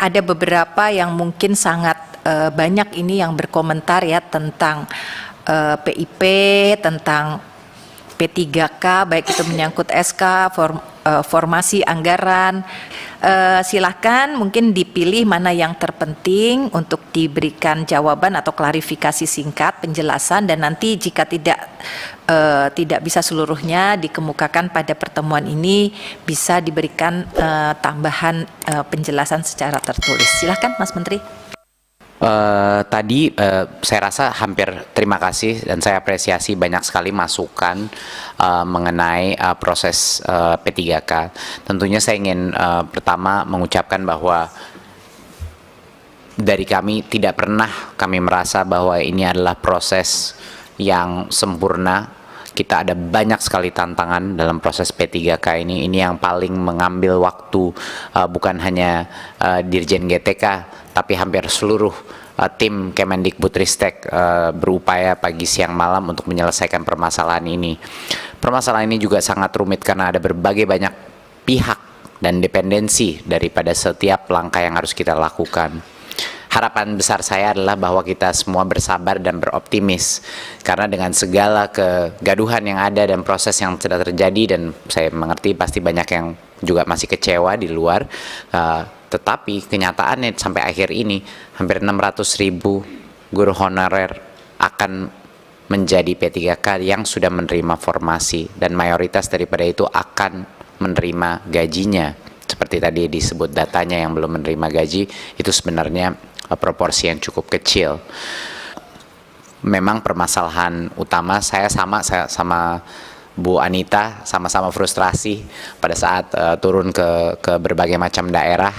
ada beberapa yang mungkin sangat banyak ini yang berkomentar ya tentang PIP, tentang P3K, baik itu menyangkut SK, formasi anggaran. Silahkan mungkin dipilih mana yang terpenting untuk diberikan jawaban atau klarifikasi singkat, penjelasan, dan nanti jika tidak bisa seluruhnya dikemukakan pada pertemuan ini, bisa diberikan tambahan penjelasan secara tertulis. Silahkan Mas Menteri. Tadi saya rasa hampir terima kasih dan saya apresiasi banyak sekali masukan mengenai proses P3K. Tentunya saya ingin pertama mengucapkan bahwa dari kami tidak pernah kami merasa bahwa ini adalah proses yang sempurna. Kita ada banyak sekali tantangan dalam proses P3K ini. Ini yang paling mengambil waktu bukan hanya Dirjen GTK, tapi hampir seluruh tim Kemendikbudristek berupaya pagi siang malam untuk menyelesaikan permasalahan ini. Permasalahan ini juga sangat rumit karena ada berbagai banyak pihak dan dependensi daripada setiap langkah yang harus kita lakukan. Harapan besar saya adalah bahwa kita semua bersabar dan beroptimis, karena dengan segala kegaduhan yang ada dan proses yang sudah terjadi, dan saya mengerti pasti banyak yang juga masih kecewa di luar, tetapi kenyataannya sampai akhir ini hampir 600.000 guru honorer akan menjadi P3K yang sudah menerima formasi, dan mayoritas daripada itu akan menerima gajinya. Seperti tadi disebut datanya, yang belum menerima gaji itu sebenarnya proporsi yang cukup kecil. Memang permasalahan utama saya sama Bu Anita sama-sama frustrasi pada saat turun ke berbagai macam daerah,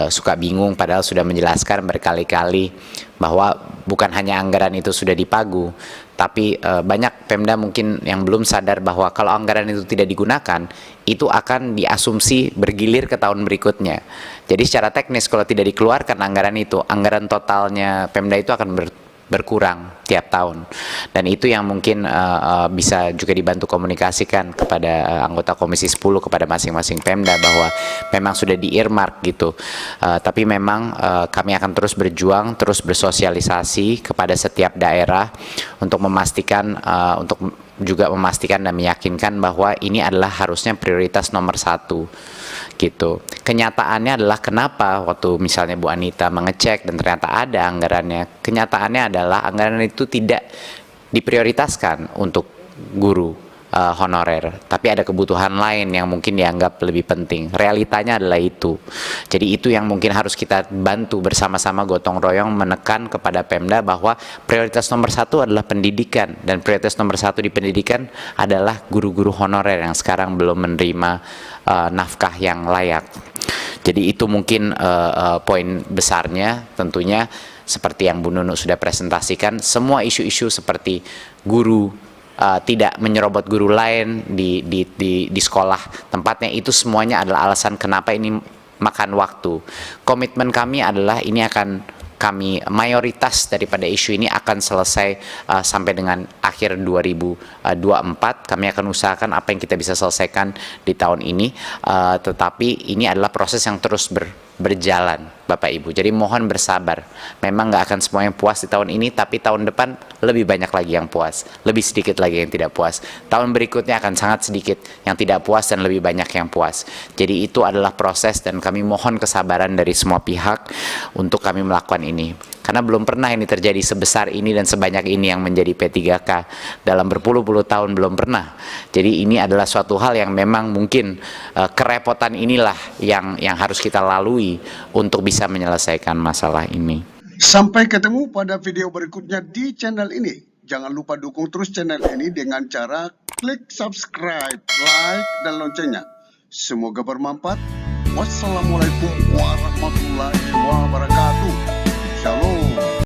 suka bingung padahal sudah menjelaskan berkali-kali bahwa bukan hanya anggaran itu sudah dipagu, tapi banyak Pemda mungkin yang belum sadar bahwa kalau anggaran itu tidak digunakan, itu akan diasumsi bergilir ke tahun berikutnya. Jadi secara teknis kalau tidak dikeluarkan anggaran itu, anggaran totalnya Pemda itu akan berkurang tiap tahun, dan itu yang mungkin bisa juga dibantu komunikasikan kepada anggota Komisi 10 kepada masing-masing Pemda bahwa memang sudah di-earmark gitu, tapi memang kami akan terus berjuang, terus bersosialisasi kepada setiap daerah untuk memastikan dan meyakinkan bahwa ini adalah harusnya prioritas nomor 1 gitu. Kenyataannya adalah kenapa waktu misalnya Bu Anita mengecek dan ternyata ada anggarannya, kenyataannya adalah anggaran itu tidak diprioritaskan untuk guru honorer, tapi ada kebutuhan lain yang mungkin dianggap lebih penting. Realitanya adalah itu. Jadi itu yang mungkin harus kita bantu bersama-sama gotong royong menekan kepada Pemda bahwa prioritas nomor 1 adalah pendidikan, dan prioritas nomor 1 di pendidikan adalah guru-guru honorer yang sekarang belum menerima nafkah yang layak. Jadi itu mungkin poin besarnya. Tentunya seperti yang Bu Nunu sudah presentasikan, semua isu-isu seperti guru tidak menyerobot guru lain di sekolah tempatnya, itu semuanya adalah alasan kenapa ini makan waktu. Komitmen kami adalah ini akan mayoritas daripada isu ini akan selesai sampai dengan akhir 2024. Kami akan usahakan apa yang kita bisa selesaikan di tahun ini, tetapi ini adalah proses yang terus berjalan Bapak Ibu. Jadi mohon bersabar. Memang nggak akan semua yang puas di tahun ini, tapi tahun depan lebih banyak lagi yang puas, lebih sedikit lagi yang tidak puas. Tahun berikutnya akan sangat sedikit yang tidak puas dan lebih banyak yang puas. Jadi itu adalah proses, dan kami mohon kesabaran dari semua pihak untuk kami melakukan ini. Karena belum pernah ini terjadi sebesar ini dan sebanyak ini yang menjadi P3K. Dalam berpuluh-puluh tahun belum pernah. Jadi ini adalah suatu hal yang memang mungkin kerepotan inilah yang harus kita lalui untuk bisa menyelesaikan masalah ini. Sampai ketemu pada video berikutnya di channel ini. Jangan lupa dukung terus channel ini dengan cara klik subscribe, like, dan loncengnya. Semoga bermanfaat. Wassalamualaikum warahmatullahi wabarakatuh.